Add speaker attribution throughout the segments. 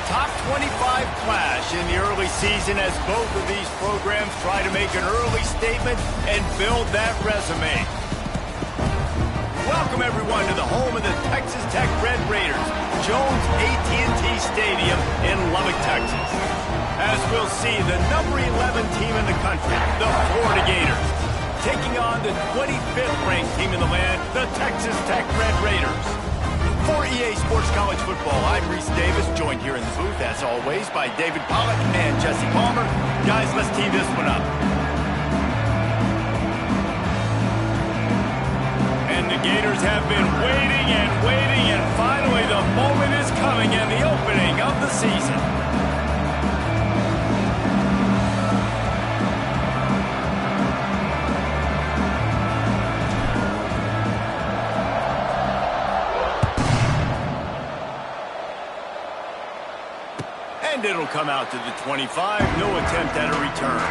Speaker 1: top 25 clash in the early season as both of these programs try to make an early statement and build that resume. Welcome, everyone, to the home of the Texas Tech Red Raiders, Jones AT&T Stadium in Lubbock, Texas. As we'll see, the number 11 team in the country, the Florida Gators, taking on the 25th ranked team in the land, the Texas Tech Red Raiders. For EA Sports College Football, I'm Reese Davis, joined here in the booth, as always, by David Pollack and Jesse Palmer. Guys, let's tee this one up. And the Gators have been waiting, and finally the moment is coming and the opening of the season. And it'll come out to the 25. No attempt at a return.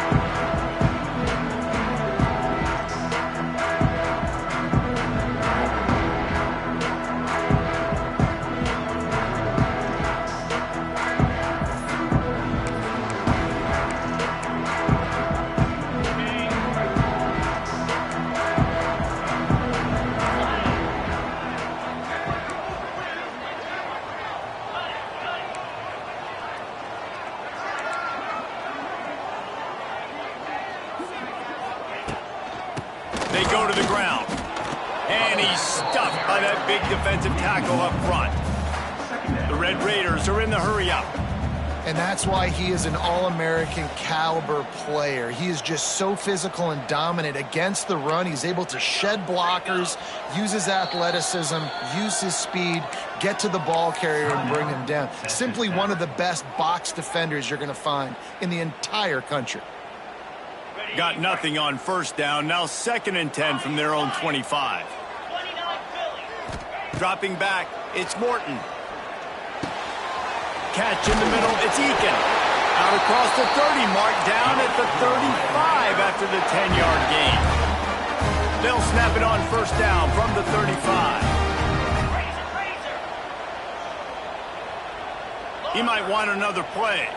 Speaker 1: They go to the ground. And he's stuffed by that big defensive tackle up front. The Red Raiders are in the hurry-up.
Speaker 2: And that's why he is an All-American caliber player. He is just so physical and dominant against the run. He's able to shed blockers, use his athleticism, use his speed, get to the ball carrier and bring him down. Simply one of the best box defenders you're going to find in the entire country.
Speaker 1: Got nothing on first down. Now 2nd and 10 from their own 25. Dropping back, it's Morton. Catch in the middle, it's Eakin. Out across the 30, mark down at the 35 after the 10-yard gain. They'll snap it on first down from the 35. He might want another play.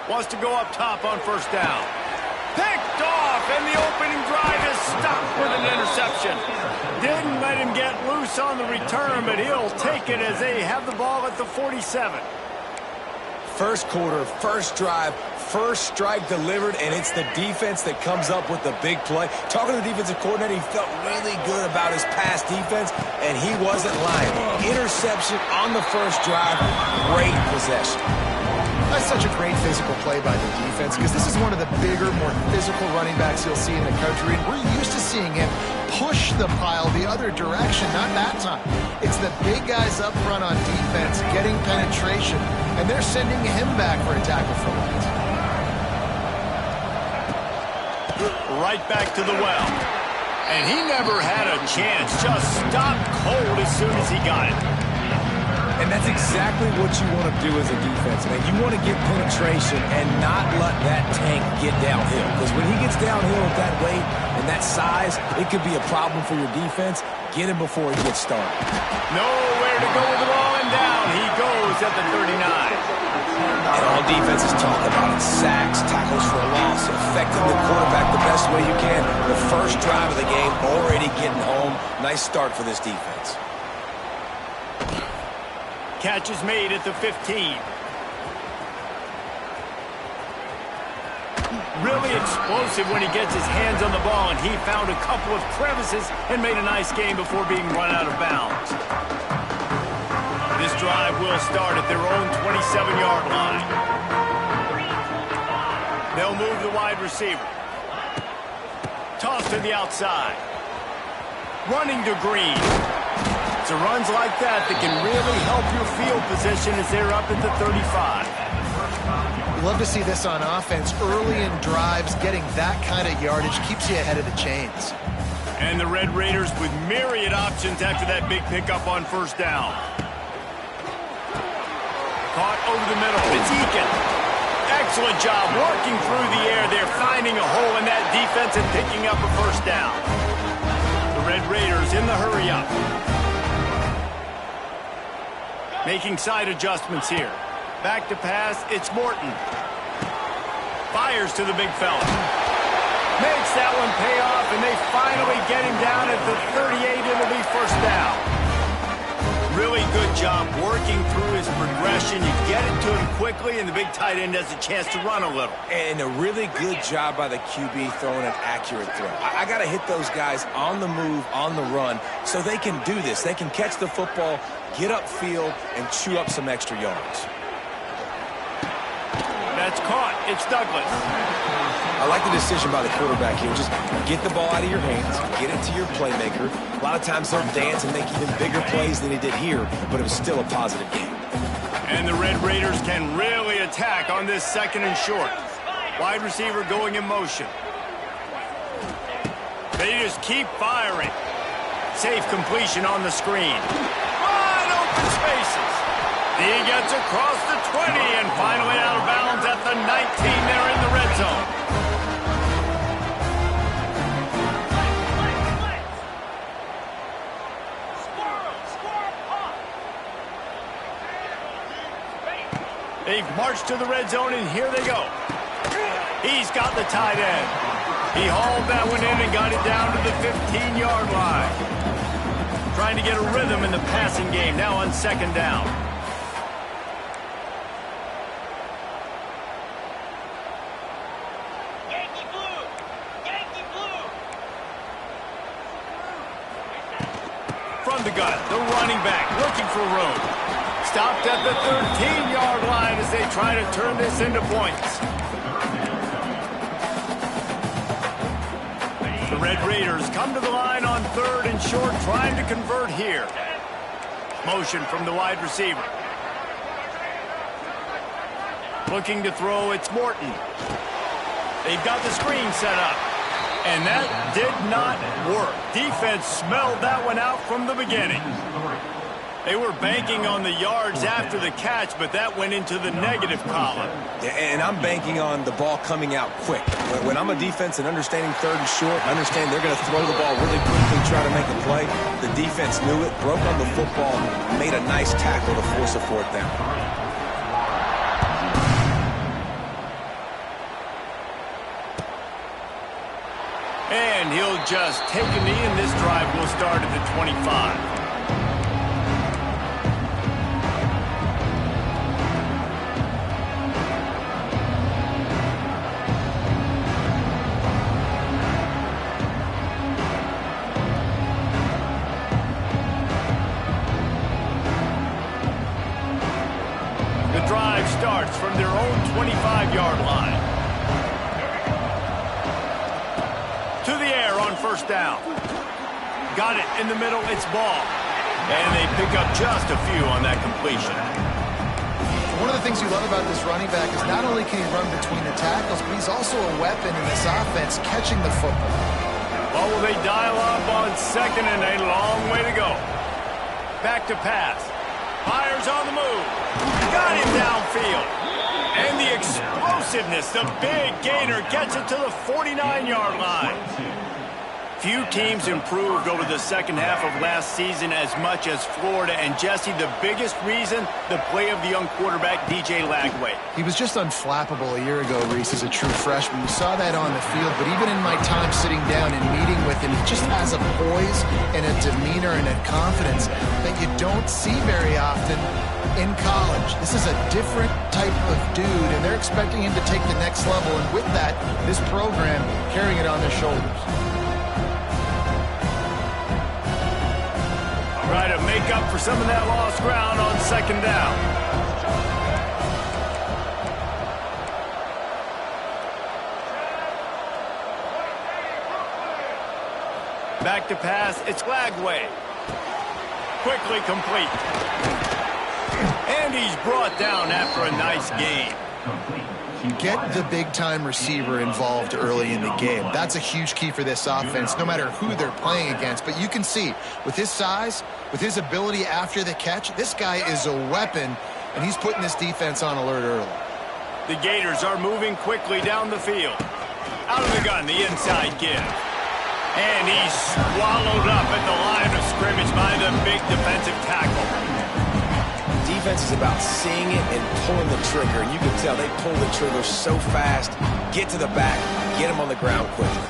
Speaker 1: Wants to go up top on first down. Picked off, and the opening drive is stopped with an interception. Didn't let him get loose on the return, but he'll take it as they have the ball at the 47.
Speaker 3: First quarter, first drive, first strike delivered, and it's the defense that comes up with the big play. Talking to the defensive coordinator, he felt really good about his pass defense, and he wasn't lying. Interception on the first drive, great possession.
Speaker 2: That's such a great physical play by the defense because this is one of the bigger, more physical running backs you'll see in the country. And we're used to seeing him push the pile the other direction, not that time. It's the big guys up front on defense getting penetration, and they're sending him back for a tackle for loss.
Speaker 1: Right back to the well. And he never had a chance, just stopped cold as soon as he got it.
Speaker 3: And that's exactly what you want to do as a defense, man. You want to get penetration and not let that tank get downhill. Because when he gets downhill at that weight and that size, it could be a problem for your defense. Get him before he gets started.
Speaker 1: Nowhere to go with the ball, and down he goes at the 39.
Speaker 3: And all defenses talk about it. Sacks, tackles for a loss, affecting the quarterback the best way you can. The first drive of the game, already getting home. Nice start for this defense.
Speaker 1: Catch is made at the 15. Really explosive when he gets his hands on the ball, and he found a couple of crevices and made a nice game before being run out of bounds. This drive will start at their own 27-yard line. They'll move the wide receiver. Toss to the outside. Running to Green. It's runs like that can really help your field position as they're up at the 35.
Speaker 2: We love to see this on offense. Early in drives, getting that kind of yardage keeps you ahead of the chains.
Speaker 1: And the Red Raiders with myriad options after that big pickup on first down. Caught over the middle. It's Eakin. Excellent job working through the air there, finding a hole in that defense and picking up a first down. The Red Raiders in the hurry-up. Making side adjustments here. Back to pass, it's Morton. Fires to the big fella. Makes that one pay off, and they finally get him down at the 38. It'll be first down. Really good job working through his progression. You get it to him quickly, and the big tight end has a chance to run a little.
Speaker 3: And a really good job by the QB throwing an accurate throw. I got to hit those guys on the move, on the run, so they can do this. They can catch the football, get upfield, and chew up some extra yards.
Speaker 1: That's caught. It's Douglas.
Speaker 3: I like the decision by the quarterback here. Just get the ball out of your hands, get it to your playmaker. A lot of times they'll dance and make even bigger plays than he did here, but it was still a positive game.
Speaker 1: And the Red Raiders can really attack on this second and short. Wide receiver going in motion. They just keep firing. Safe completion on the screen. Wide open spaces. He gets across the 20 and finally out of bounds at the 19 there in the red zone. They've marched to the red zone, and here they go. He's got the tight end. He hauled that one in and got it down to the 15-yard line. Trying to get a rhythm in the passing game, now on second down.
Speaker 4: Yankee blue! Yankee blue!
Speaker 1: From the gun, the running back looking for room. Stopped at the 13-yard line as they try to turn this into points. The Red Raiders come to the line on third and short, trying to convert here. Motion from the wide receiver. Looking to throw, it's Morton. They've got the screen set up. And that did not work. Defense smelled that one out from the beginning. They were banking on the yards after the catch, but that went into the negative column.
Speaker 3: Yeah, and I'm banking on the ball coming out quick. When I'm a defense and understanding third and short, I understand they're going to throw the ball really quickly, try to make a play. The defense knew it, broke on the football, made a nice tackle to force a fourth down.
Speaker 1: And he'll just take a knee, and this drive will start at the 25. Starts from their own 25-yard line. To the air on first down. Got it in the middle, it's ball. And they pick up just a few on that completion.
Speaker 2: One of the things you love about this running back is not only can he run between the tackles, but he's also a weapon in this offense catching the football.
Speaker 1: Well, will they dial up on second and a long way to go. Back to pass. Fires on the move. Got him downfield. And the explosiveness, the big gainer gets it to the 49-yard line. Few teams improved over the second half of last season as much as Florida. And Jesse, the biggest reason, the play of the young quarterback, DJ Lagway.
Speaker 2: He was just unflappable a year ago, Reese, as a true freshman. You saw that on the field, but even in my time sitting down and meeting with him, he just has a poise and a demeanor and a confidence that you don't see very often in college. This is a different type of dude, and they're expecting him to take the next level, and with that, this program carrying it on their shoulders.
Speaker 1: Try to make up for some of that lost ground on second down. Back to pass, it's Lagway. Quickly complete. And he's brought down after a nice game.
Speaker 2: Get the big-time receiver involved early in the game. That's a huge key for this offense, no matter who they're playing against. But you can see, with his size, with his ability after the catch, this guy is a weapon, and he's putting this defense on alert early.
Speaker 1: The Gators are moving quickly down the field. Out of the gun, the inside give. And he's swallowed up at the line of scrimmage by the big defensive tackle.
Speaker 3: defense is about seeing it and pulling the trigger. And you can tell they pull the trigger so fast, get to the back, get them on the ground quickly.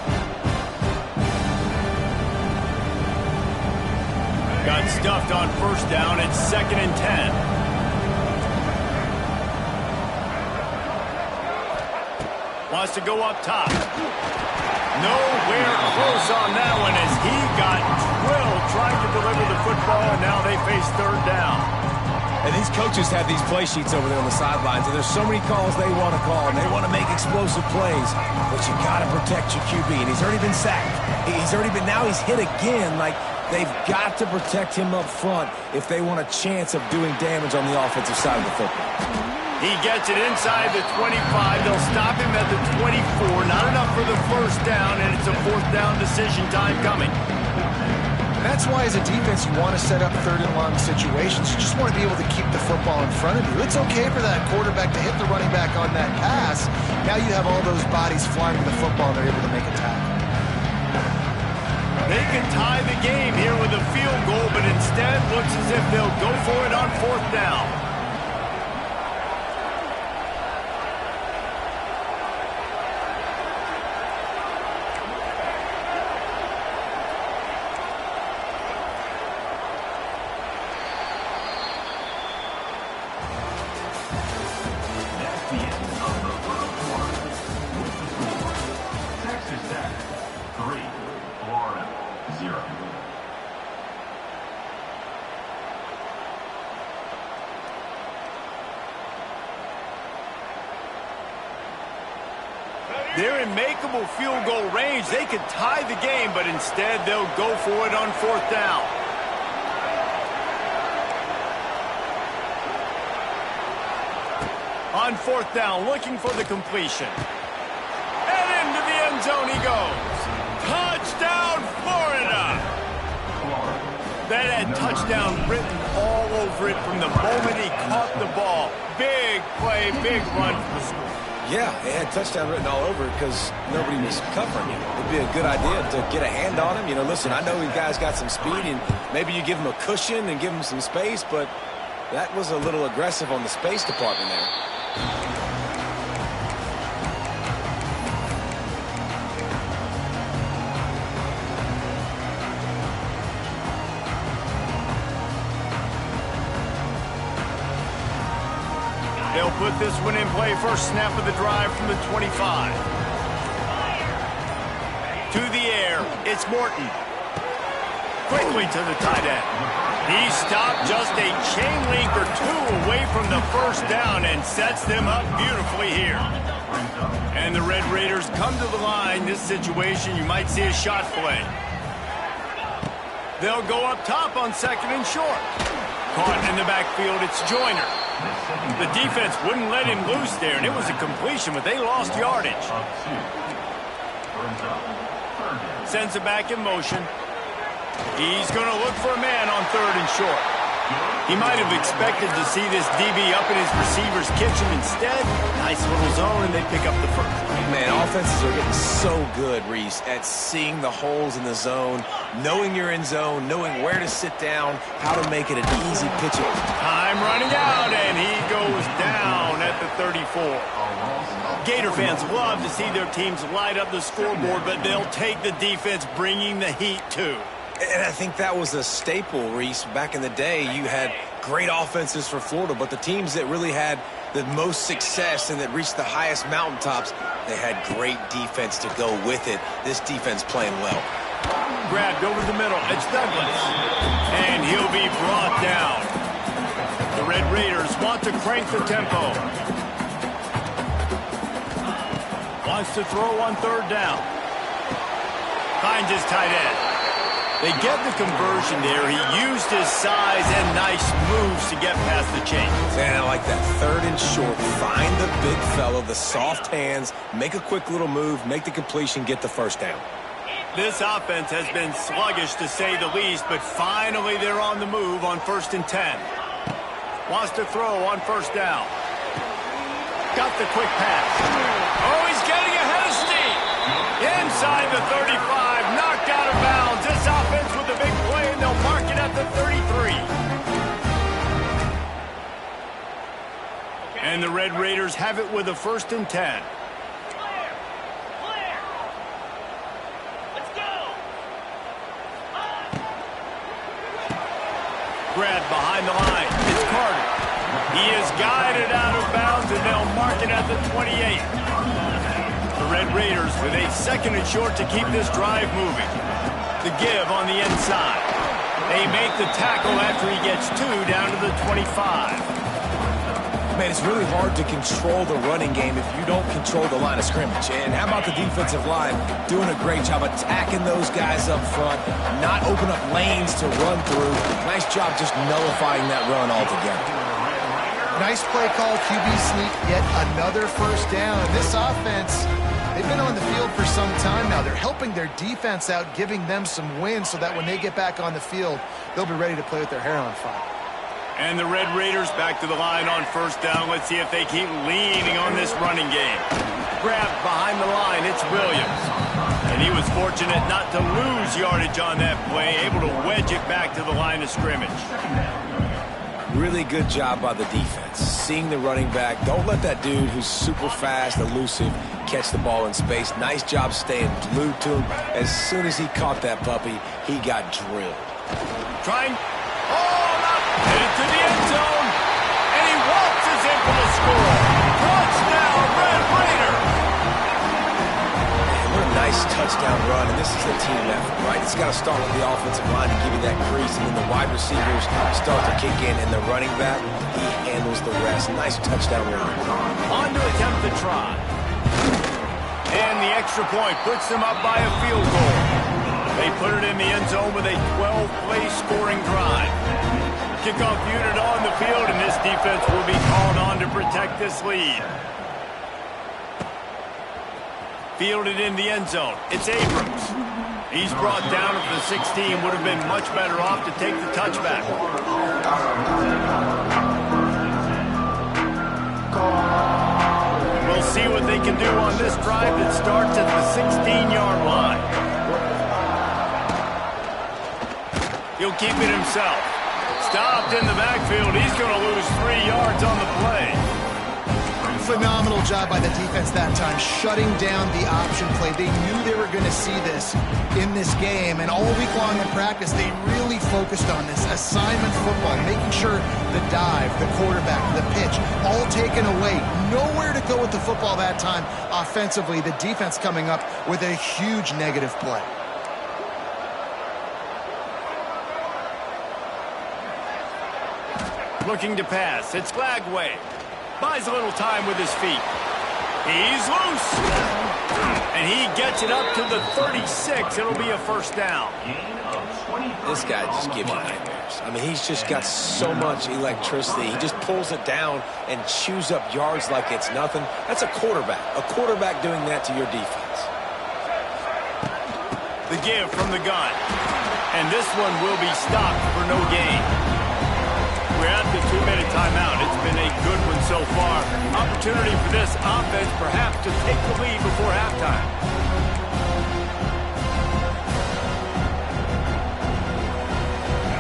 Speaker 1: Got stuffed on first down. It's 2nd and 10. Wants to go up top. Nowhere close on that one as he got drilled trying to deliver the football, and now they face 3rd down.
Speaker 3: And these coaches have these play sheets over there on the sidelines, and there's so many calls they want to call, and they want to make explosive plays, but you got to protect your QB, and he's already been sacked. Now he's hit again. Like, they've got to protect him up front if they want a chance of doing damage on the offensive side of the football.
Speaker 1: He gets it inside the 25. They'll stop him at the 24. Not enough for the first down, and it's a 4th down decision time coming.
Speaker 2: That's why, as a defense, you want to set up 3rd and long situations. You just want to be able to keep the football in front of you. It's okay for that quarterback to hit the running back on that pass. Now you have all those bodies flying to the football, and they're able to make a tackle.
Speaker 1: They can tie the game here with a field goal, but instead looks as if they'll go for it on 4th down. They're in makeable field goal range. They could tie the game, but instead they'll go for it on 4th down. On 4th down, looking for the completion. And into the end zone he goes. Touchdown, Florida! That had touchdown written all over it from the moment he caught the ball. Big play, big run for the score.
Speaker 3: Yeah, it had touchdown written all over it because nobody was covering him. It'd be a good idea to get a hand on him. You know, listen, I know you guys got some speed, and maybe you give him a cushion and give him some space, but that was a little aggressive on the space department there.
Speaker 1: They'll put this one in play. First snap of the drive from the 25. To the air, it's Morton. Quickly to the tight end. He stopped just a chain link or 2 away from the first down and sets them up beautifully here. And the Red Raiders come to the line. This situation, you might see a shot play. They'll go up top on 2nd and short. Caught in the backfield, it's Joyner. The defense wouldn't let him loose there, and it was a completion, but they lost yardage. Sends it back in motion. He's going to look for a man on 3rd and short. He might have expected to see this DB up in his receiver's kitchen. Instead, nice little zone, and they pick up the first.
Speaker 3: Man, offenses are getting so good, Reese, at seeing the holes in the zone, knowing you're in zone, knowing where to sit down, how to make it an easy pitch.
Speaker 1: Time running out, and he goes down at the 34. Gator fans love to see their teams light up the scoreboard, but they'll take the defense bringing the heat, too.
Speaker 3: And I think that was a staple, Reese. Back in the day, you had great offenses for Florida, but the teams that really had the most success and that reached the highest mountaintops, they had great defense to go with it. This defense playing well.
Speaker 1: Grabbed over the middle. It's Douglas. And he'll be brought down. The Red Raiders want to crank the tempo. Wants to throw on 3rd down. Finds his tight end. They get the conversion there. He used his size and nice moves to get past the chains.
Speaker 3: Man, I like that 3rd and short. Find the big fella, the soft hands, make a quick little move, make the completion, get the first down.
Speaker 1: This offense has been sluggish to say the least, but finally they're on the move on 1st and 10. Wants to throw on 1st down. Got the quick pass. Oh, he's getting ahead of steam. Inside the 35, knocked out of bounds. This offense with a big play, and they'll mark it at the 33. And the Red Raiders have it with a 1st and 10.
Speaker 4: Clear. Clear. Let's go.
Speaker 1: Grabbed behind the line. It's Carter. He is guided out of bounds, and they'll mark it at the 28. The Red Raiders with a 2nd and short to keep this drive moving. The give on the inside. They make the tackle after he gets 2 down to the 25.
Speaker 3: Man, it's really hard to control the running game if you don't control the line of scrimmage. And how about the defensive line doing a great job attacking those guys up front, not open up lanes to run through. Nice job just nullifying that run altogether.
Speaker 2: Nice play call, QB sneak, yet another 1st down. And this offense, they've been on the field for some time now. They're helping their defense out, giving them some wins so that when they get back on the field, they'll be ready to play with their hair on fire.
Speaker 1: And the Red Raiders back to the line on 1st down. Let's see if they keep leaning on this running game. Grabbed behind the line, it's Williams. And he was fortunate not to lose yardage on that play, able to wedge it back to the line of scrimmage.
Speaker 3: Really good job by the defense. Seeing the running back. Don't let that dude who's super fast, elusive, catch the ball in space. Nice job staying glued to him. As soon as he caught that puppy, he got drilled.
Speaker 1: Trying. Headed to the end zone. And he waltzes in for the score. Touchdown, Red Raiders.
Speaker 3: Man, what a nice touchdown run. And this is a team effort, right? It's got to start with the offensive line to give you that crease. And then the wide receivers start to kick in. And the running back, he handles the rest. Nice touchdown run.
Speaker 1: On to attempt the try. And the extra point puts them up by a field goal. They put it in the end zone with a 12-play scoring drive. Kickoff unit on the field, and this defense will be called on to protect this lead. Fielded in the end zone. It's Abrams. He's brought down at the 16. Would have been much better off to take the touchback. We'll see what they can do on this drive that starts at the 16-yard line. He'll keep it himself. Stopped in the backfield. He's going to lose 3 yards on the play.
Speaker 2: Phenomenal job by the defense that time, shutting down the option play. They knew they were going to see this in this game, and all week long in practice, they really focused on this assignment football, making sure the dive, the quarterback, the pitch, all taken away. Nowhere to go with the football that time offensively. The defense coming up with a huge negative play.
Speaker 1: Looking to pass. It's Glagway. Buys a little time with his feet. He's loose. And he gets it up to the 36. It'll be a 1st down.
Speaker 3: This guy just gives you nightmares. I mean, he's just got so much electricity. He just pulls it down and chews up yards like it's nothing. That's a quarterback. A quarterback doing that to your defense.
Speaker 1: The give from the gun. And this one will be stopped for no gain. We're at the 2-minute timeout. It's been a good one so far. Opportunity for this offense perhaps to take the lead before halftime.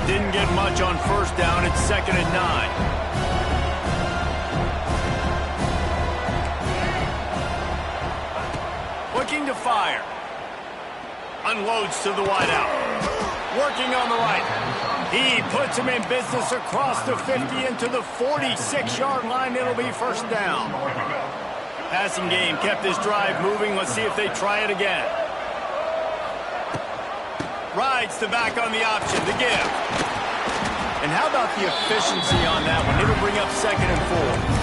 Speaker 1: Didn't get much on 1st down. It's 2nd and 9. Looking to fire. Unloads to the wideout. Working on the right. He puts him in business across the 50 into the 46-yard line. It'll be 1st down. Passing game kept this drive moving. Let's see if they try it again. Rides the back on the option. The give. And how about the efficiency on that one? It'll bring up 2nd and 4.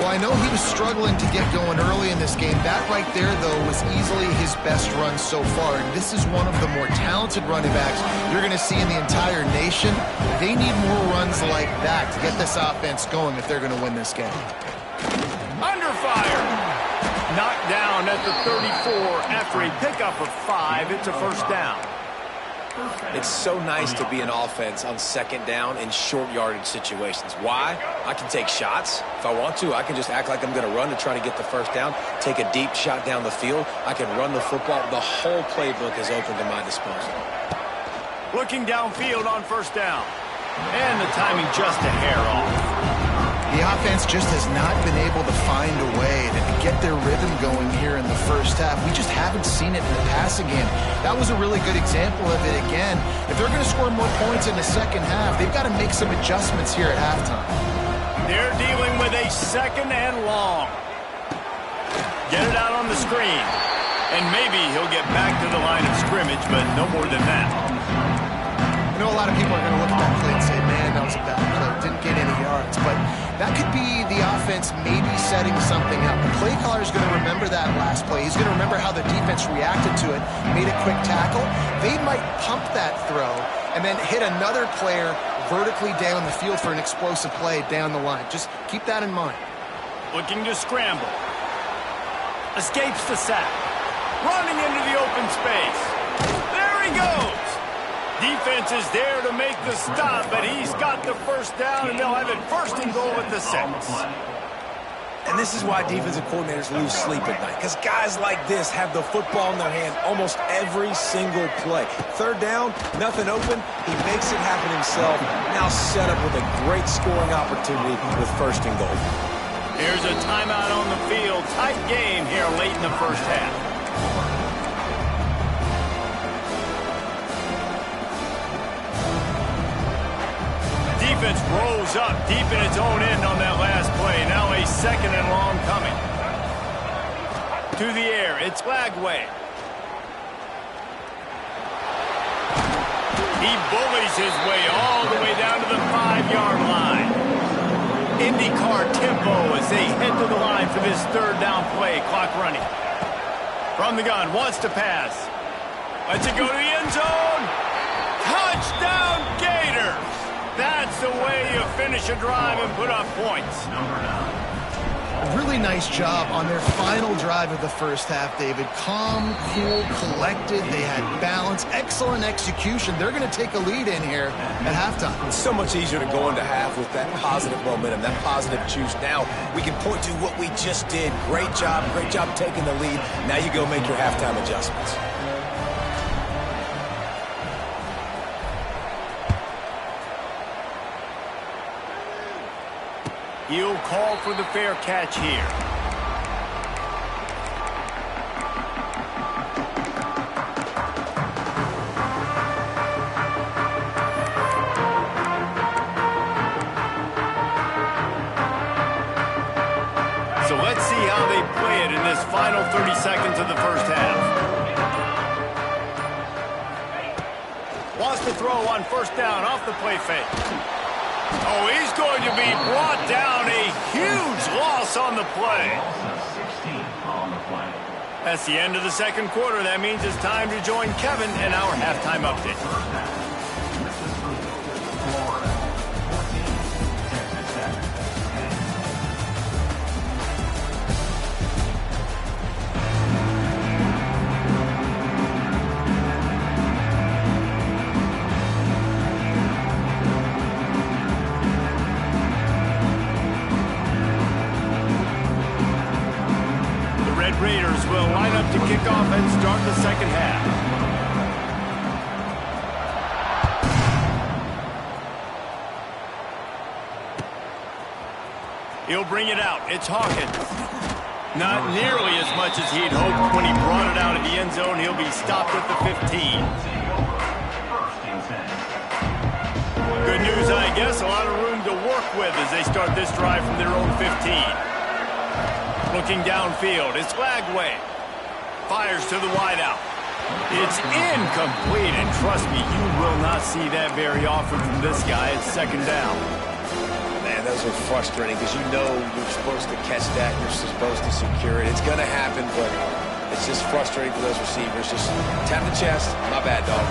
Speaker 2: Well, I know he was struggling to get going early in this game. That right there, though, was easily his best run so far. And this is one of the more talented running backs you're going to see in the entire nation. They need more runs like that to get this offense going if they're going to win this game.
Speaker 1: Under fire. Knocked down at the 34 after a pickup of 5. It's a 1st down.
Speaker 3: It's so nice to be an offense on 2nd down in short yardage situations. Why? I can take shots. If I want to, I can just act like I'm going to run to try to get the 1st down, take a deep shot down the field. I can run the football. The whole playbook is open to my disposal.
Speaker 1: Looking downfield on 1st down. And the timing just a hair off.
Speaker 2: The offense just has not been able to find a way to get their rhythm going here in the first half. We just haven't seen it in the passing game. That was a really good example of it again. If they're going to score more points in the second half, they've got to make some adjustments here at halftime.
Speaker 1: They're dealing with a 2nd and long. Get it out on the screen. And maybe he'll get back to the line of scrimmage, but no more than that.
Speaker 2: I know a lot of people are going to look at that play and say, man, that was a bad play. Didn't get any yards. But that could be the offense maybe setting something up. The play caller is going to remember that last play. He's going to remember how the defense reacted to it, made a quick tackle. They might pump that throw and then hit another player vertically down the field for an explosive play down the line. Just keep that in mind.
Speaker 1: Looking to scramble. Escapes the sack. Running into the open space. There he goes. Defense is there to make the stop, but he's got the first down, and they'll have it 1st and goal at the 6.
Speaker 3: And this is why defensive coordinators lose sleep at night, because guys like this have the football in their hand almost every single play. 3rd down, nothing open. He makes it happen himself. Now set up with a great scoring opportunity with 1st and goal.
Speaker 1: Here's a timeout on the field. Tight game here late in the first half. Defense rolls up deep in its own end on that last play. Now a 2nd and long coming. To the air, it's Lagway. He bullies his way all the way down to the 5-yard line. IndyCar tempo as they head to the line for this 3rd down play. Clock running. From the gun, wants to pass. Lets it go to the end zone. Touchdown, Gators! That's the way you finish a drive and put up points.
Speaker 2: A really nice job on their final drive of the first half, David. Calm, cool, collected. They had balance. Excellent execution. They're going to take a lead in here at halftime.
Speaker 3: It's so much easier to go into half with that positive momentum, that positive juice. Now we can point to what we just did. Great job taking the lead. Now you go make your halftime adjustments.
Speaker 1: He'll call for the fair catch here. So let's see how they play it in this final 30 seconds of the first half. Wants to throw on 1st down off the play fake. Oh, he's going to be brought down. A huge loss on the play. That's the end of the 2nd quarter. That means it's time to join Kevin in our halftime update. Raiders will line up to kick off and start the 2nd half. He'll bring it out. It's Hawkins. Not nearly as much as he'd hoped when he brought it out of the end zone. He'll be stopped at the 15. Good news, I guess. A lot of room to work with as they start this drive from their own 15. Looking downfield, it's Lagway. Fires to the wideout. It's incomplete, and trust me, you will not see that very often from this guy. It's 2nd down.
Speaker 3: Man, those are frustrating because you know you're supposed to catch that. You're supposed to secure it. It's going to happen, but it's just frustrating for those receivers. Just tap the chest. My bad, dog.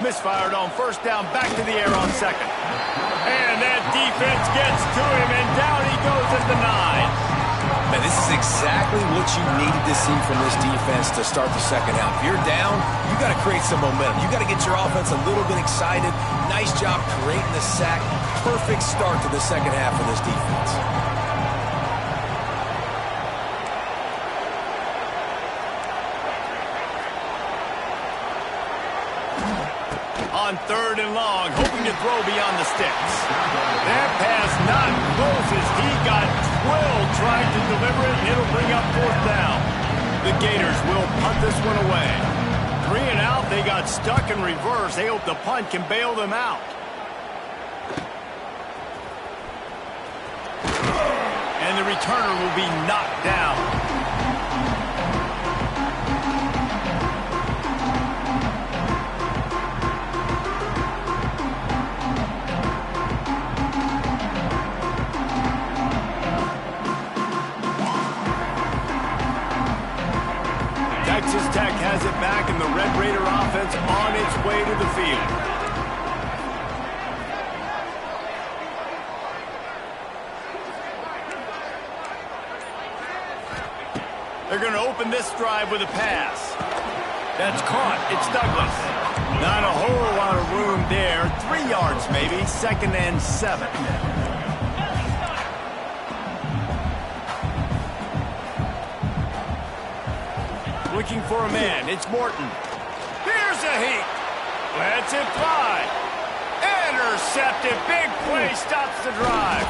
Speaker 1: Misfired on 1st down, back to the air on 2nd. And that defense gets to him, and down he goes at the 9.
Speaker 3: Man, this is exactly what you needed to see from this defense to start the 2nd half. If you're down, you got to create some momentum. You got to get your offense a little bit excited. Nice job creating the sack. Perfect start to the 2nd half of this defense.
Speaker 1: On 3rd and long, hoping to throw beyond the sticks. That pass not close as he got twirled trying to deliver it, and it'll bring up 4th down. The Gators will punt this one away. 3 and out, they got stuck in reverse. They hope the punt can bail them out. And the returner will be knocked down. Texas Tech has it back, and the Red Raider offense on its way to the field. They're going to open this drive with a pass. That's caught. It's Douglas. Not a whole lot of room there. 3 yards maybe. 2nd and 7. Looking for a man. It's Morton. Here's a heat. Lets it fly. Intercepted. Big play stops the drive.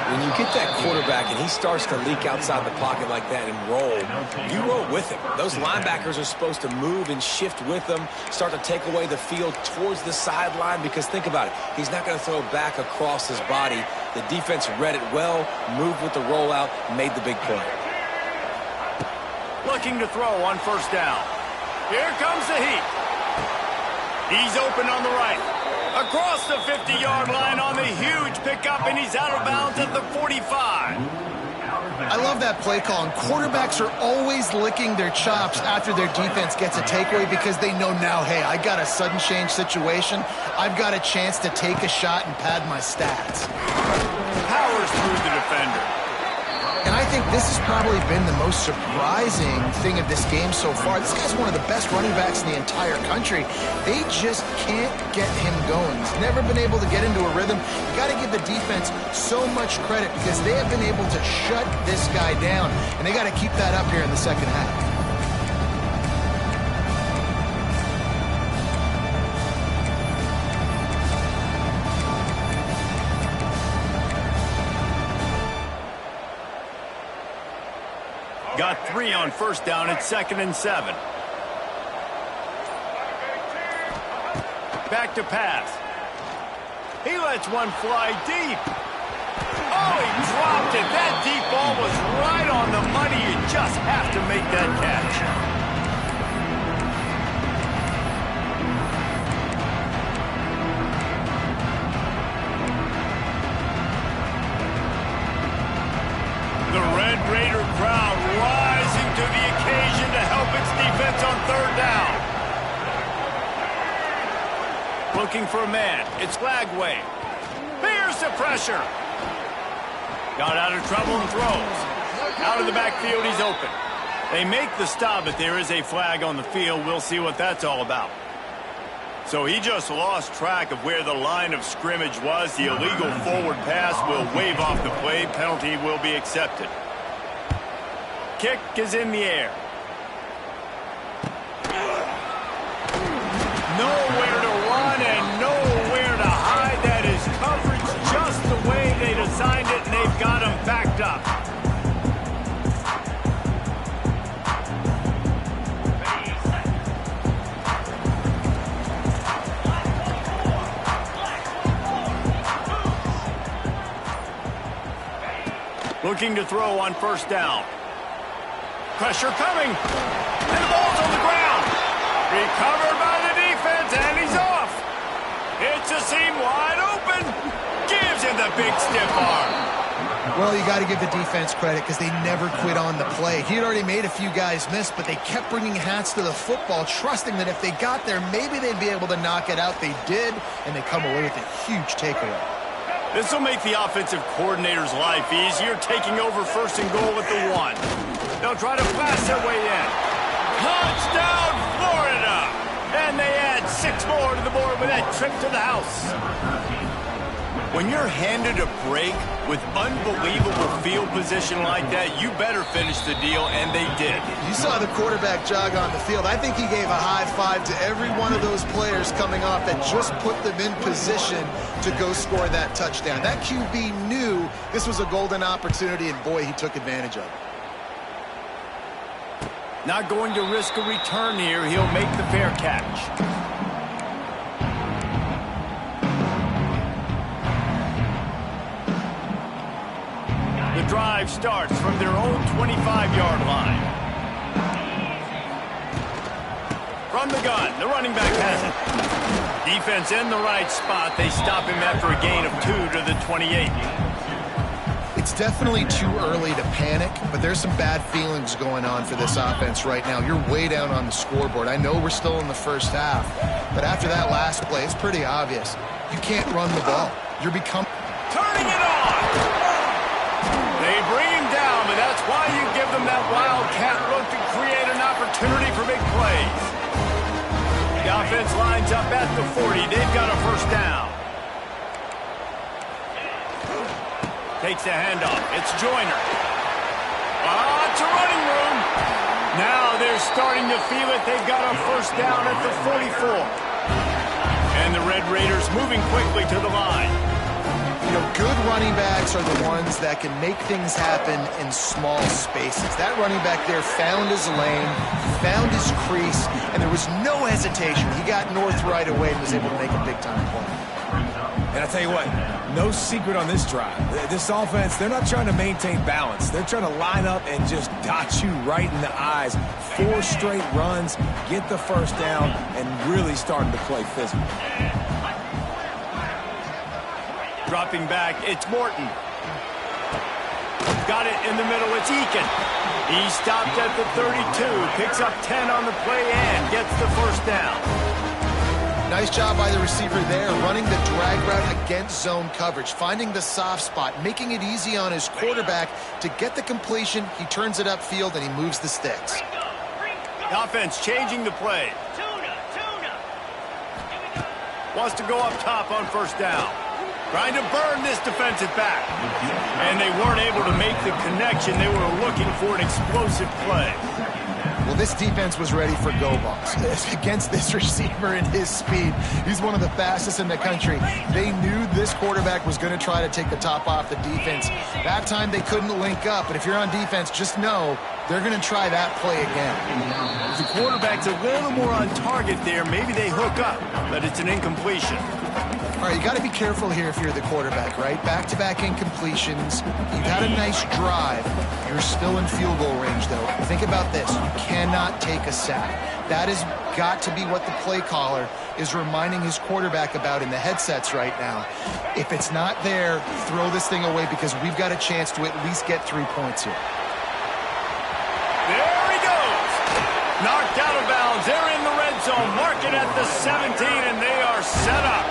Speaker 3: When you get that quarterback and he starts to leak outside the pocket like that and roll, you roll with him. Those linebackers are supposed to move and shift with him, start to take away the field towards the sideline, because think about it. He's not going to throw back across his body. The defense read it well, moved with the rollout, made the big play.
Speaker 1: Looking to throw on 1st down. Here comes the heat. He's open on the right. Across the 50-yard line on the huge pickup, and he's out of bounds at the 45.
Speaker 2: I love that play call, and quarterbacks are always licking their chops after their defense gets a takeaway because they know now, hey, I got a sudden change situation. I've got a chance to take a shot and pad my stats.
Speaker 1: Powers through the defender.
Speaker 2: And I think this has probably been the most surprising thing of this game so far. This guy's one of the best running backs in the entire country. They just can't get him going. He's never been able to get into a rhythm. You got to give the defense so much credit because they have been able to shut this guy down, and they got to keep that up here in the 2nd half.
Speaker 1: Got 3 on 1st down. It's 2nd and 7. Back to pass. He lets one fly deep. Oh, he dropped it. That deep ball was right on the money. You just have to make that catch. The Red Raider crowd rising to the occasion to help its defense on 3rd down. Looking for a man. It's Flagway. Here's the pressure. Got out of trouble and throws. Out of the backfield, he's open. They make the stop, but there is a flag on the field. We'll see what that's all about. So he just lost track of where the line of scrimmage was. The illegal forward pass will wave off the play. Penalty will be accepted. Kick is in the air. Nowhere to run and nowhere to hide. That is coverage just the way they designed it, and they've got him backed up. Looking to throw on 1st down. Pressure coming. And the ball's on the ground. Recovered by the defense, and he's off. It's a seam wide open. Gives him the big stiff arm.
Speaker 2: Well, you got to give the defense credit because they never quit on the play. He had already made a few guys miss, but they kept bringing hats to the football, trusting that if they got there, maybe they'd be able to knock it out. They did, and they come away with a huge takeaway.
Speaker 1: This will make the offensive coordinator's life easier, taking over 1st and goal at the 1. They'll try to pass their way in. Touchdown, Florida! And they add 6 more to the board with that trip to the house. When you're handed a break with unbelievable field position like that, you better finish the deal, and they did.
Speaker 2: You saw the quarterback jog on the field. I think he gave a high five to every one of those players coming off that just put them in position to go score that touchdown. That QB knew this was a golden opportunity, and boy, he took advantage of it.
Speaker 1: Not going to risk a return here. He'll make the fair catch. The drive starts from their own 25-yard line. From the gun, the running back has it. Defense in the right spot. They stop him after a gain of 2 to the 28.
Speaker 2: It's definitely too early to panic, but there's some bad feelings going on for this offense right now. You're way down on the scoreboard. I know we're still in the first half, but after that last play, it's pretty obvious. You can't run the ball. You're becoming...
Speaker 1: Turning it on! They bring him down, but that's why you give them that wildcat look to create an opportunity for big plays. The offense lines up at the 40. They've got a first down. Takes the handoff. It's Joyner. It's a running room. Now they're starting to feel it. They've got a first down at the 44. And the Red Raiders moving quickly to the line.
Speaker 2: You know, good running backs are the ones that can make things happen in small spaces. That running back there found his lane, found his crease, and there was no hesitation. He got north right away and was able to make a big-time play.
Speaker 3: And I tell you what, no secret on this drive. This offense, they're not trying to maintain balance. They're trying to line up and just dot you right in the eyes. 4 straight runs, get the first down, and really starting to play physical.
Speaker 1: Dropping back, it's Morton. Got it in the middle, it's Eakin. He stopped at the 32, picks up 10 on the play and gets the first down.
Speaker 2: Nice job by the receiver there, running the drag route against zone coverage, finding the soft spot, making it easy on his quarterback to get the completion. He turns it upfield, and he moves the sticks.
Speaker 1: The offense changing the play. Wants to go up top on first down. Trying to burn this defensive back. And they weren't able to make the connection. They were looking for an explosive play.
Speaker 2: Well, this defense was ready for go balls against this receiver and his speed. He's one of the fastest in the country. They knew this quarterback was going to try to take the top off the defense. That time they couldn't link up, but if you're on defense, just know they're going to try that play again.
Speaker 1: The quarterback's a little more on target there. Maybe they hook up, but it's an incompletion.
Speaker 2: All right, you got to be careful here if you're the quarterback, right? Back-to-back incompletions. You've had a nice drive. You're still in field goal range, though. Think about this. You cannot take a sack. That has got to be what the play caller is reminding his quarterback about in the headsets right now. If it's not there, throw this thing away because we've got a chance to at least get 3 points here.
Speaker 1: There he goes. Knocked out of bounds. They're in the red zone. Mark it at the 17, and they are set up.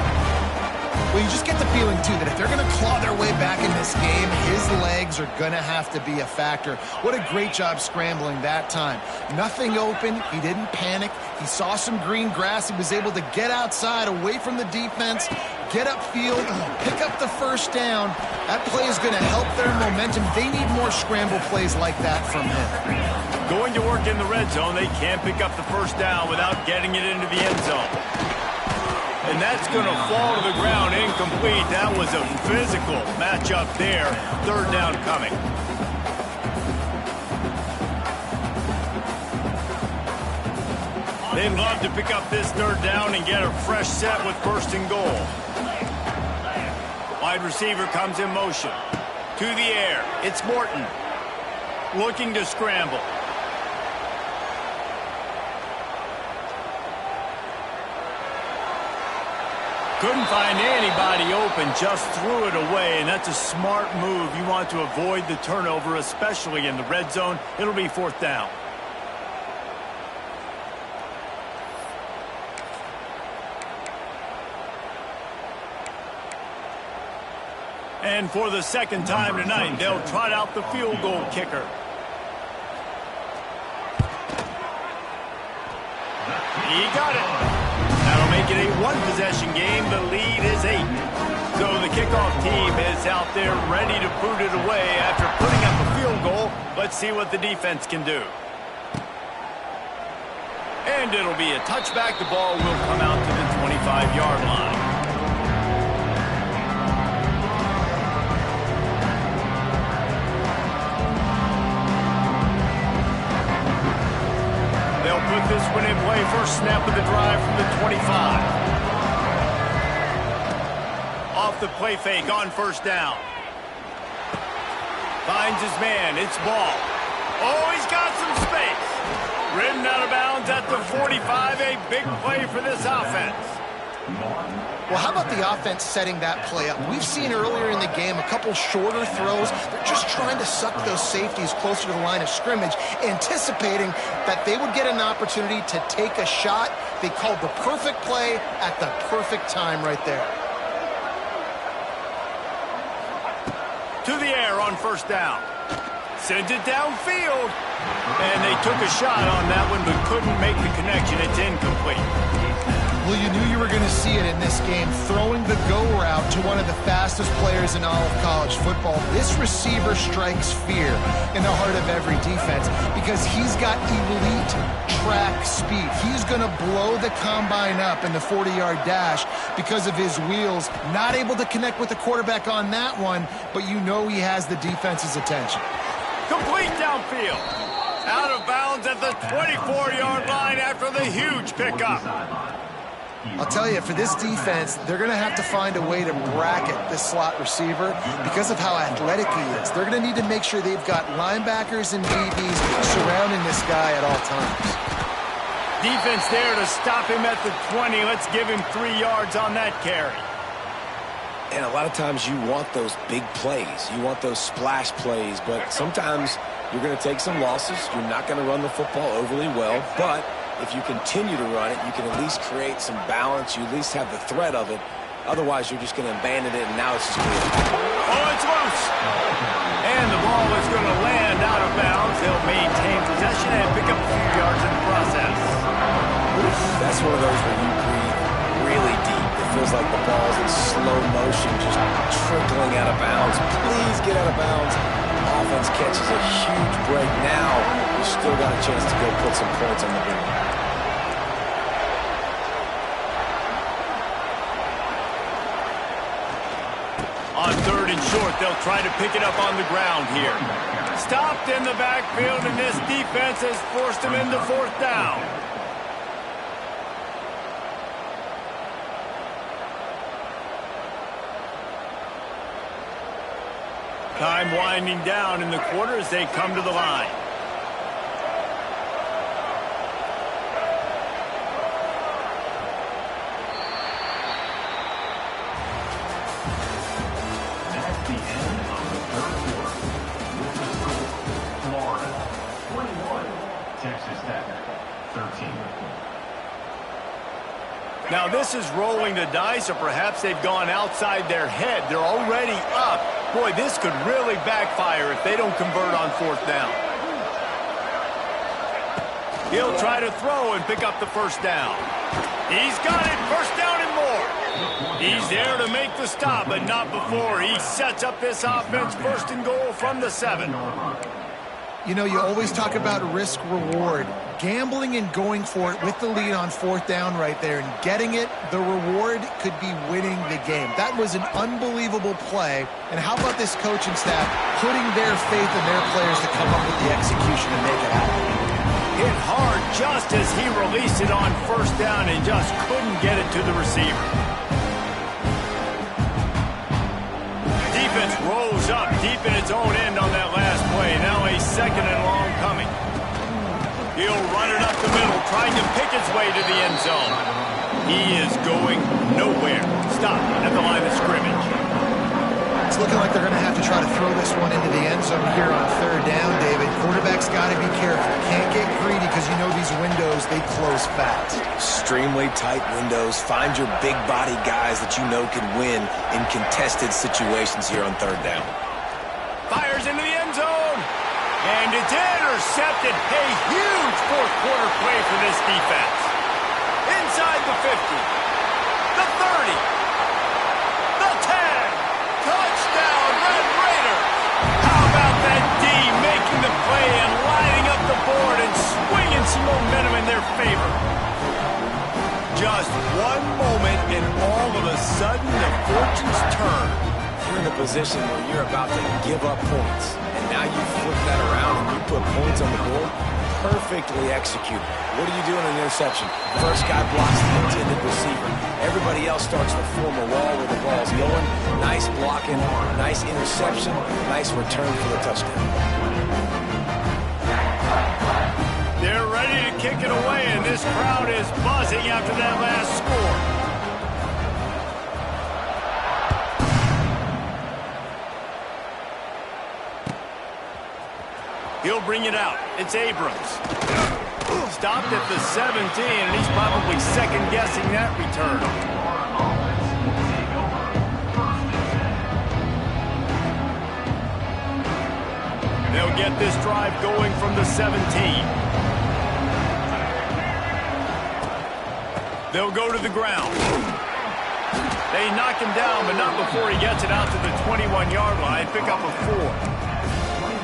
Speaker 2: Well, you just get the feeling, too, that if they're going to claw their way back in this game, his legs are going to have to be a factor. What a great job scrambling that time. Nothing open. He didn't panic. He saw some green grass. He was able to get outside, away from the defense, get upfield, pick up the first down. That play is going to help their momentum. They need more scramble plays like that from him.
Speaker 1: Going to work in the red zone. They can't pick up the first down without getting it into the end zone. And that's going to fall to the ground incomplete. That was a physical matchup there. Third down coming. They'd love to pick up this third down and get a fresh set with first and goal. Wide receiver comes in motion. To the air. It's Morton. Looking to scramble. Couldn't find anybody open, just threw it away, and that's a smart move. You want to avoid the turnover, especially in the red zone. It'll be fourth down. And for the second time tonight, they'll trot out the field goal kicker. He got it. That'll make it a one-possession game. The lead is 8. So the kickoff team is out there ready to boot it away after putting up a field goal. Let's see what the defense can do. And it'll be a touchback. The ball will come out to the 25-yard line. They'll put this one in play. First snap of the drive from the 25. Off the play fake on first down. Finds his man. It's Ball. Oh, he's got some space. Ridden out of bounds at the 45. A big play for this offense.
Speaker 2: Well, how about the offense setting that play up? We've seen earlier in the game a couple shorter throws. They're just trying to suck those safeties closer to the line of scrimmage, anticipating that they would get an opportunity to take a shot. They called the perfect play at the perfect time right there.
Speaker 1: To the air on first down. Sends it downfield. And they took a shot on that one, but couldn't make the connection. It's incomplete.
Speaker 2: Well, you knew you were going to see it in this game, throwing the go route to one of the fastest players in all of college football. This receiver strikes fear in the heart of every defense because he's got elite track speed. He's going to blow the combine up in the 40-yard dash because of his wheels. Not able to connect with the quarterback on that one, but you know he has the defense's attention.
Speaker 1: Complete downfield. Out of bounds at the 24-yard line after the huge pickup.
Speaker 2: I'll tell you, for this defense, they're going to have to find a way to bracket this slot receiver because of how athletic he is. They're going to need to make sure they've got linebackers and DBs surrounding this guy at all times.
Speaker 1: Defense there to stop him at the 20. Let's give him 3 yards on that carry.
Speaker 3: And a lot of times you want those big plays. You want those splash plays, but sometimes you're going to take some losses. You're not going to run the football overly well, but if you continue to run it, you can at least create some balance. You at least have the threat of it. Otherwise, you're just going to abandon it, and now it's just going to...
Speaker 1: Oh, it's loose! And the ball is going to land out of bounds. They'll maintain possession and pick up a few yards in the process.
Speaker 3: That's one of those where you breathe really deep. It feels like the ball's in slow motion, just trickling out of bounds. Please get out of bounds. Offense catches a huge break. Now, you still got a chance to go put some points on the board.
Speaker 1: On third and short, they'll try to pick it up on the ground here. Stopped in the backfield, and this defense has forced him into fourth down. Time winding down in the quarter as they come to the line.
Speaker 5: At the end of the third quarter, this is Florida 21, Texas Tech 13.
Speaker 1: Now this is rolling the dice, or perhaps they've gone outside their head. They're already up. Boy, this could really backfire if they don't convert on fourth down. He'll try to throw and pick up the first down. He's got it, first down and more. He's there to make the stop, but not before. He sets up this offense first and goal from the 7.
Speaker 2: You know, you always talk about risk-reward. Gambling and going for it with the lead on fourth down right there and getting it, the reward could be winning the game. That was an unbelievable play. And how about this coaching staff putting their faith in their players to come up with the execution and make it happen?
Speaker 1: Hit hard just as he released it on first down and just couldn't get it to the receiver. Defense rolls up deep in its own end on that last play. Now a second and long coming. He'll run it up the middle, trying to pick his way to the end zone. He is going nowhere. Stop at the line of scrimmage.
Speaker 2: It's looking like they're going to have to try to throw this one into the end zone here on third down, David. Quarterback's got to be careful. Can't get greedy because you know these windows, they close fast.
Speaker 3: Extremely tight windows. Find your big body guys that you know can win in contested situations here on third down.
Speaker 1: Fires into the end zone. And it's intercepted. A huge fourth quarter play for this defense. Inside the 50. The 30. The 10. Just one moment, and all of a sudden, the fortunes turn.
Speaker 3: You're in a position where you're about to give up points, and now you flip that around and you put points on the board. Perfectly executed. What do you do in an interception? First guy blocks the intended receiver. Everybody else starts to form a wall where the ball's going. Nice blocking, nice interception, nice return for the touchdown.
Speaker 1: They're ready to kick it away, and this crowd is buzzing after that last score. He'll bring it out. It's Abrams. Stopped at the 17, and he's probably second-guessing that return. They'll get this drive going from the 17. They'll go to the ground. They knock him down, but not before he gets it out to the 21-yard line. Pick up a 4.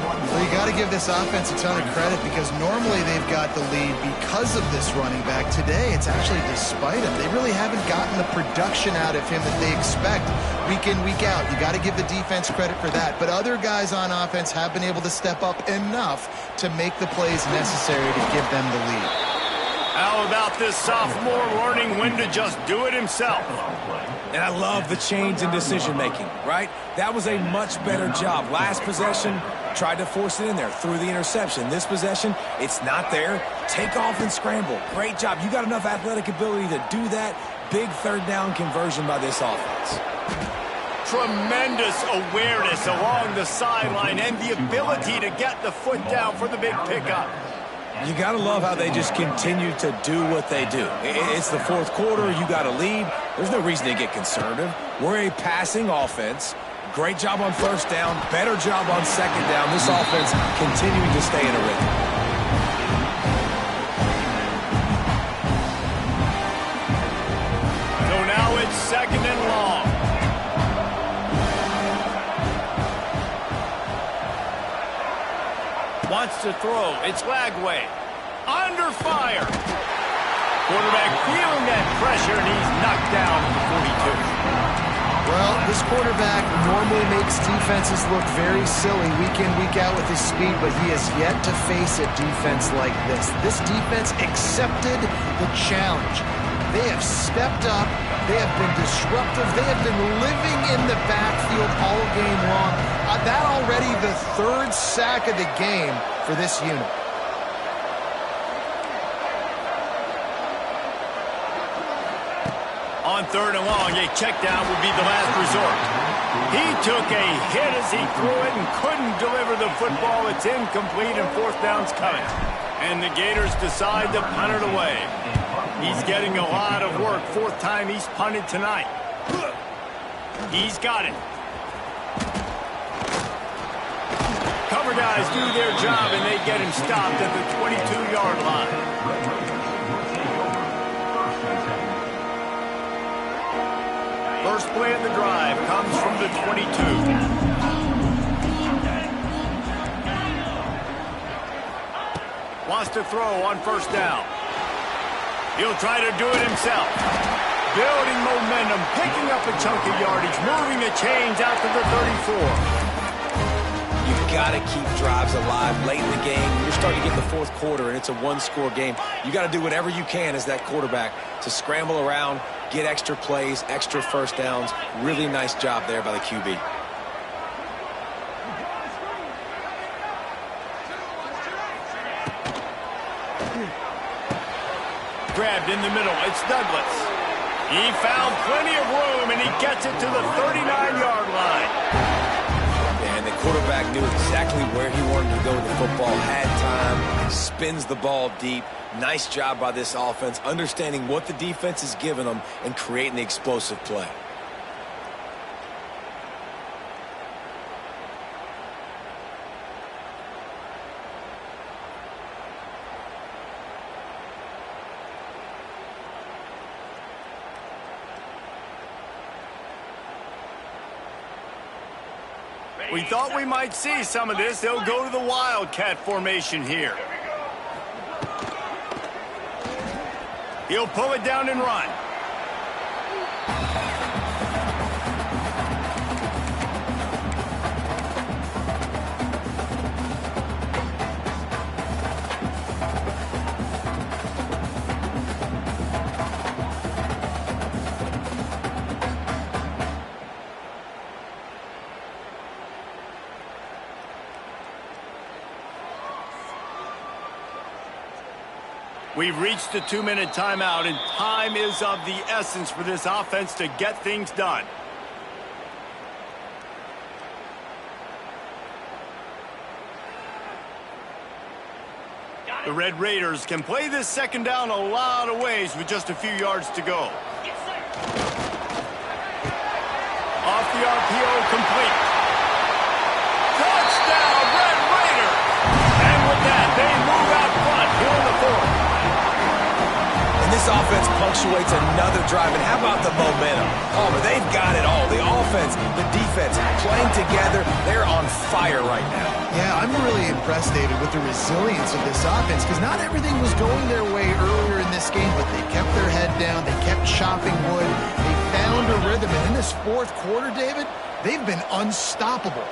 Speaker 2: Well, you got to give this offense a ton of credit because normally they've got the lead because of this running back. Today, it's actually despite him. They really haven't gotten the production out of him that they expect week in, week out. You got to give the defense credit for that. But other guys on offense have been able to step up enough to make the plays necessary to give them the lead.
Speaker 1: How about this sophomore learning when to just do it himself?
Speaker 3: And I love the change in decision-making, right? That was a much better job. Last possession, tried to force it in there, threw the interception. This possession, it's not there. Take off and scramble. Great job. You got enough athletic ability to do that. Big third down conversion by this offense.
Speaker 1: Tremendous awareness along the sideline and the ability to get the foot down for the big pickup.
Speaker 3: You got to love how they just continue to do what they do. It's the fourth quarter. You got a lead. There's no reason to get conservative. We're a passing offense. Great job on first down. Better job on second down. This offense continuing to stay in a rhythm.
Speaker 1: So now it's second and long. Wants to throw. It's Lagway. Under fire. Quarterback feeling that pressure, and he's knocked down at the 42.
Speaker 2: Well, this quarterback normally makes defenses look very silly week in, week out with his speed, but he has yet to face a defense like this. This defense accepted the challenge. They have stepped up. They have been disruptive. They have been living in the backfield all game long. That already the third sack of the game for this unit.
Speaker 1: On third and long, a check down will be the last resort. He took a hit as he threw it and couldn't deliver the football. It's incomplete and fourth down's coming. And the Gators decide to punt it away. He's getting a lot of work. Fourth time he's punted tonight. He's got it. Cover guys do their job, and they get him stopped at the 22-yard line. First play of the drive comes from the 22. Wants to throw on first down. He'll try to do it himself. Building momentum, picking up a chunk of yardage, moving the chains out to the 34.
Speaker 3: You've got to keep drives alive late in the game. You're starting to get the fourth quarter, and it's a one-score game. You got to do whatever you can as that quarterback to scramble around, get extra plays, extra first downs. Really nice job there by the QB.
Speaker 1: Grabbed in the middle. It's Douglas. He found plenty of room, and he gets it to the 39-yard line.
Speaker 3: And the quarterback knew exactly where he wanted to go with the football, had time, spins the ball deep. Nice job by this offense, understanding what the defense is giving them and creating the explosive play.
Speaker 1: We thought we might see some of this. They'll go to the Wildcat formation here. He'll pull it down and run. We've reached the 2-minute timeout, and time is of the essence for this offense to get things done. The Red Raiders can play this second down a lot of ways with just a few yards to go.
Speaker 4: Yes, sir.
Speaker 1: Off the RPO, complete. Touchdown, Red Raiders! And with that, they move out front here in the fourth.
Speaker 3: And this offense punctuates another drive. And how about the momentum? Palmer, they've got it all. The offense, the defense, playing together. They're on fire right now.
Speaker 2: Yeah, I'm really impressed, David, with the resilience of this offense, because not everything was going their way earlier in this game, but they kept their head down. They kept chopping wood. They found a rhythm. And in this fourth quarter, David, they've been unstoppable.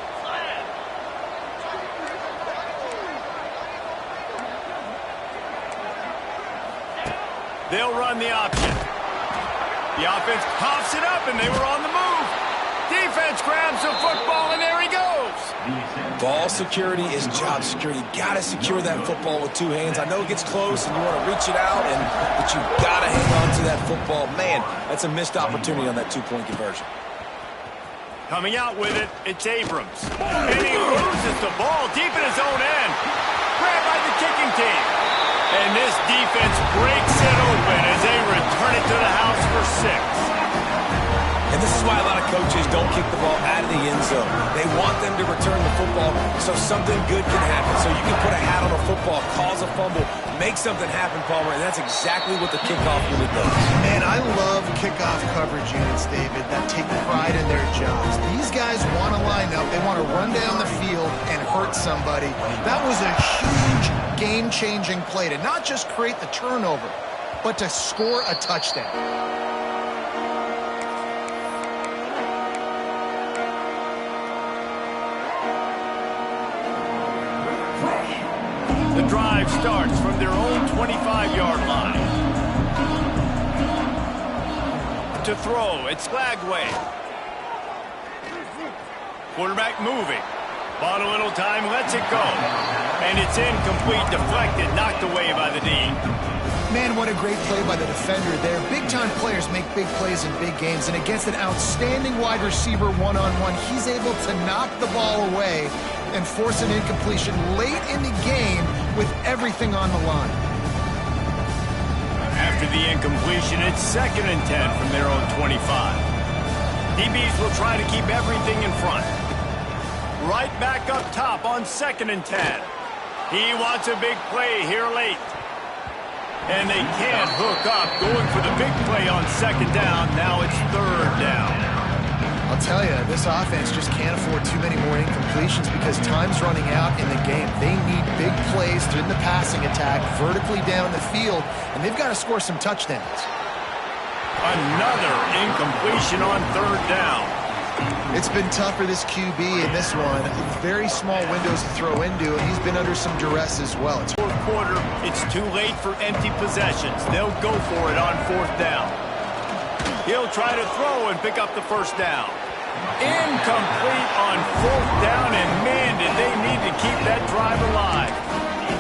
Speaker 1: They'll run the option. The offense coughs it up, and they were on the move. Defense grabs the football, and there he goes.
Speaker 3: Ball security is job security. Got to secure that football with two hands. I know it gets close, and you want to reach it out, but you got to hang on to that football. Man, that's a missed opportunity on that two-point conversion.
Speaker 1: Coming out with it, it's Abrams. And he loses the ball deep in his own end. Grabbed by the kicking team. And this defense breaks it open as they return it to the house for 6.
Speaker 3: And this is why a lot of coaches don't kick the ball out of the end zone. They want them to return the football so something good can happen. So you can put a hat on a football, cause a fumble, make something happen, Palmer, and that's exactly what the kickoff unit does.
Speaker 2: Man, I love kickoff coverage units, David, that take pride in their jobs. These guys want to line up. They want to run down the field and hurt somebody. That was a huge game-changing play to not just create the turnover, but to score a touchdown.
Speaker 1: The drive starts from their own 25-yard line. To throw, it's Lagway. Quarterback moving. Bought a little time, lets it go. And it's incomplete, deflected, knocked away by the D.
Speaker 2: Man, what a great play by the defender there. Big-time players make big plays in big games, and against an outstanding wide receiver one-on-one, he's able to knock the ball away and force an incompletion late in the game with everything on the line.
Speaker 1: After the incompletion, it's 2nd and 10 from their own 25. DBs will try to keep everything in front. Right back up top on 2nd and 10. He wants a big play here late. And they can't hook up, going for the big play on 2nd down. Now it's 3rd down.
Speaker 2: I'll tell you, this offense just can't afford too many more incompletions because time's running out in the game. They need big plays in the passing attack, vertically down the field, and they've got to score some touchdowns.
Speaker 1: Another incompletion on 3rd down.
Speaker 2: It's been tough for this QB in this one. Very small windows to throw into, and he's been under some duress as well. It's
Speaker 1: Fourth quarter, it's too late for empty possessions. They'll go for it on 4th down. He'll try to throw and pick up the 1st down. Incomplete on 4th down, and man, did they need to keep that drive alive.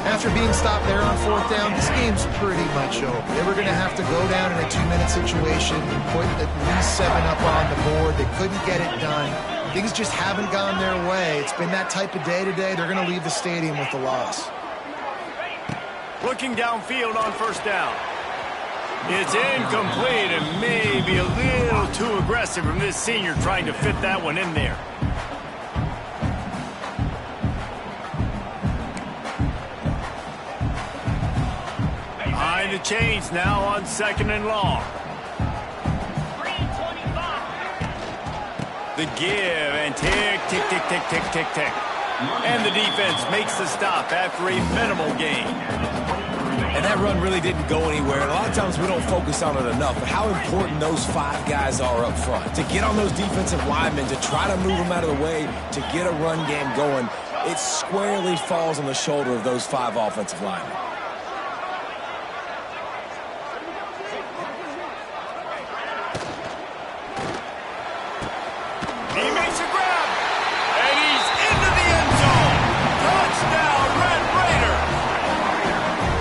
Speaker 2: After being stopped there on 4th down, this game's pretty much over. They were going to have to go down in a 2-minute situation and put at least 7 up on the board. They couldn't get it done. Things just haven't gone their way. It's been that type of day today. They're going to leave the stadium with the loss.
Speaker 1: Looking downfield on 1st down. It's incomplete and maybe a little too aggressive from this senior trying to fit that one in there. Behind the chains now on 2nd and long.
Speaker 4: 3:25.
Speaker 1: The give and tick, tick, tick, tick, tick, tick, tick. And the defense makes the stop after a minimal gain.
Speaker 3: And that run really didn't go anywhere. And a lot of times we don't focus on it enough. But how important those 5 guys are up front. To get on those defensive linemen, to try to move them out of the way, to get a run game going, it squarely falls on the shoulder of those 5 offensive linemen.
Speaker 1: He makes a grab, and he's into the end zone. Touchdown, Red Raiders.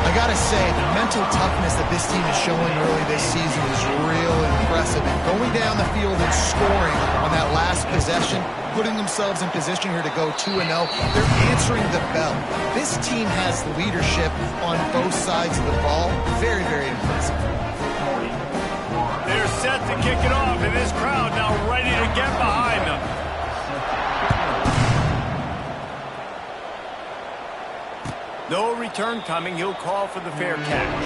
Speaker 2: I gotta say, the mental toughness that this team is showing early this season is real impressive. And going down the field and scoring on that last possession, putting themselves in position here to go 2-0, they're answering the bell. This team has leadership on both sides of the ball. Very, very impressive.
Speaker 1: They're set to kick it off, and this crowd now ready to get behind them. No return coming. He'll call for the fair catch.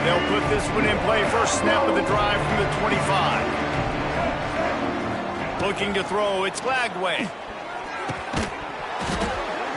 Speaker 1: They'll put this one in play. First snap of the drive from the 25. Looking to throw. It's Lagway.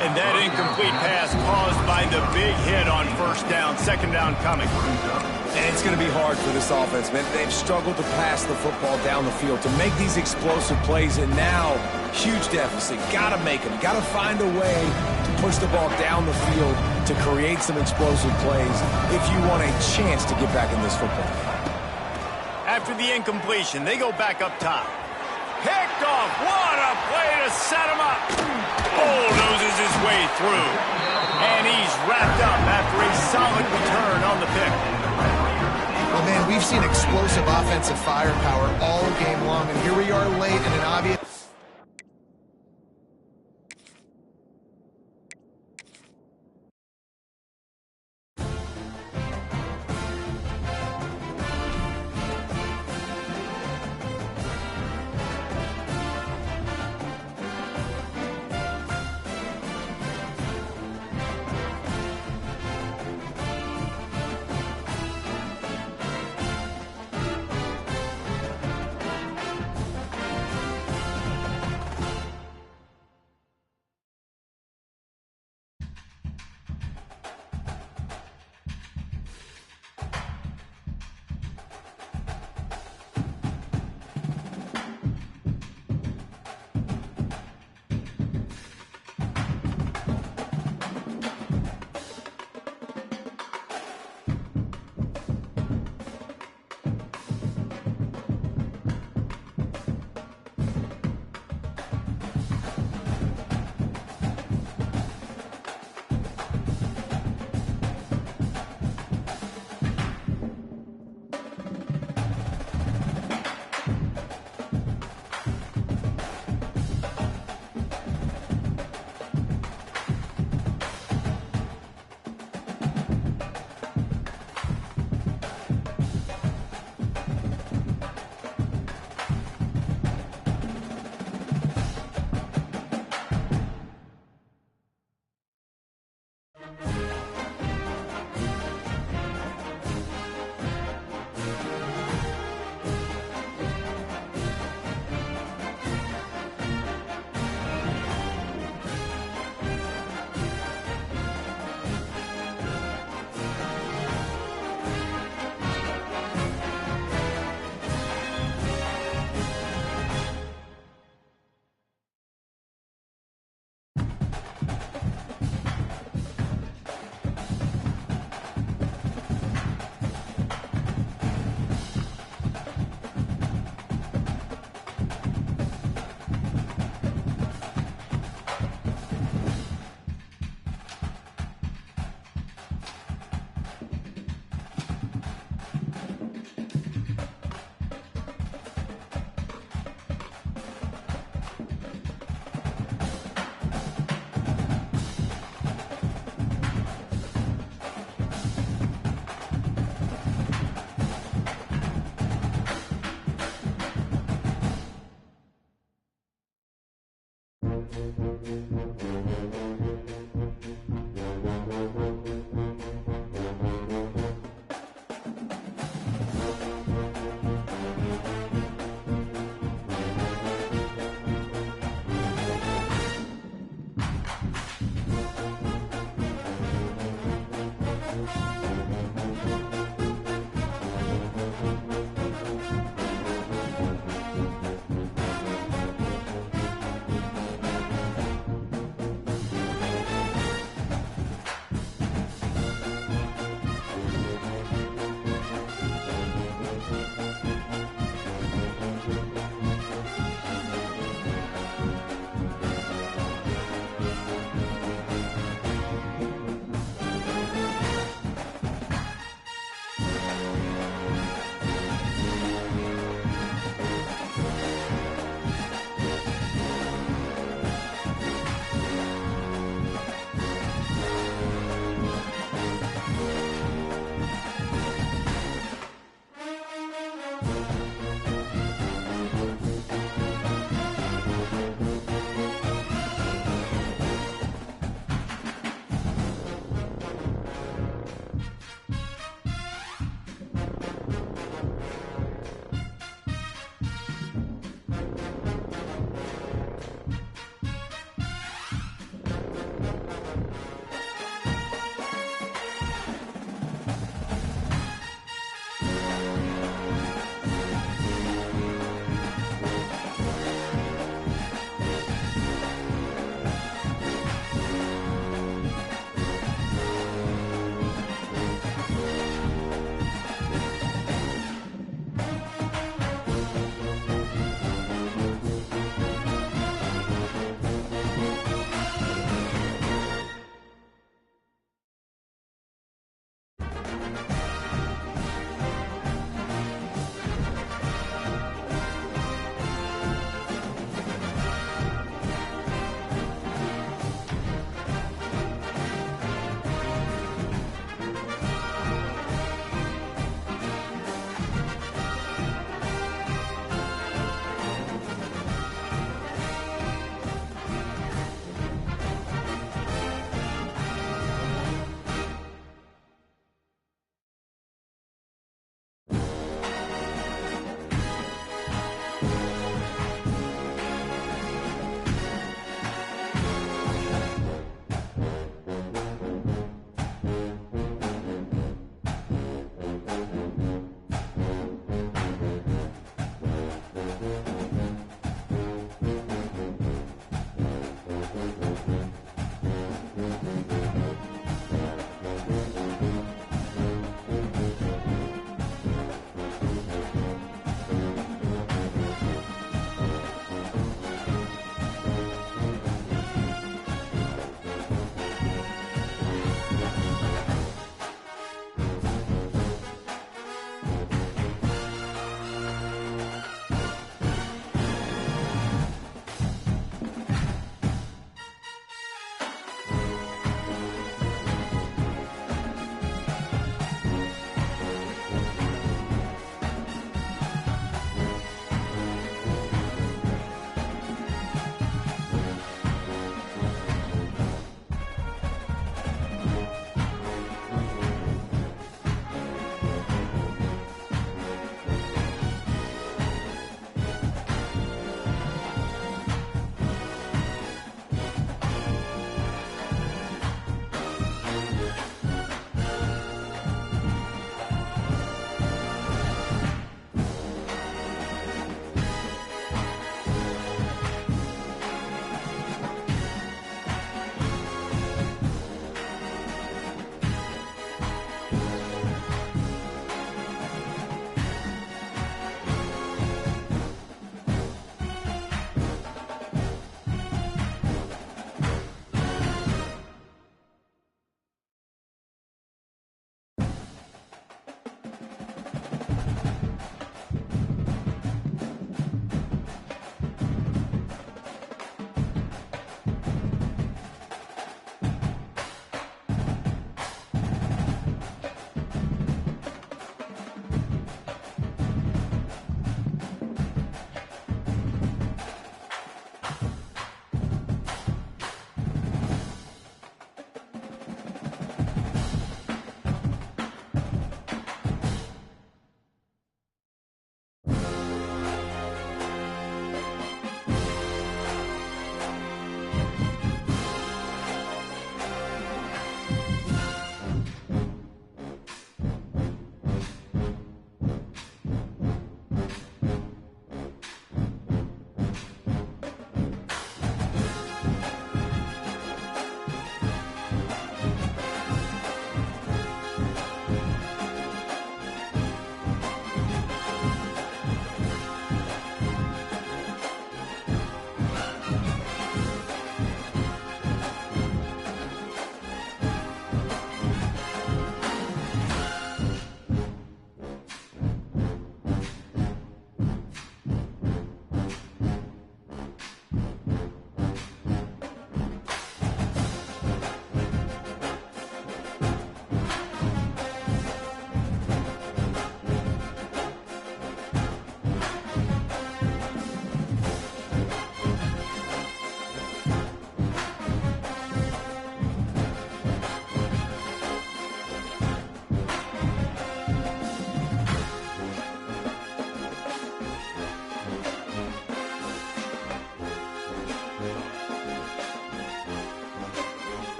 Speaker 1: And that incomplete pass caused by the big hit on first down. Second down coming.
Speaker 3: And it's going to be hard for this offense, man. They've struggled to pass the football down the field, to make these explosive plays, and now, huge deficit. Got to make them. Got to find a way to push the ball down the field to create some explosive plays if you want a chance to get back in this football game.
Speaker 1: After the incompletion, they go back up top. Picked off. What a play to set him up. Bulldozes his way through. And he's wrapped up after a solid return on the pick.
Speaker 2: Well, man, we've seen explosive offensive firepower all game long, and here we are late in an obvious...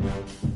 Speaker 5: Tech.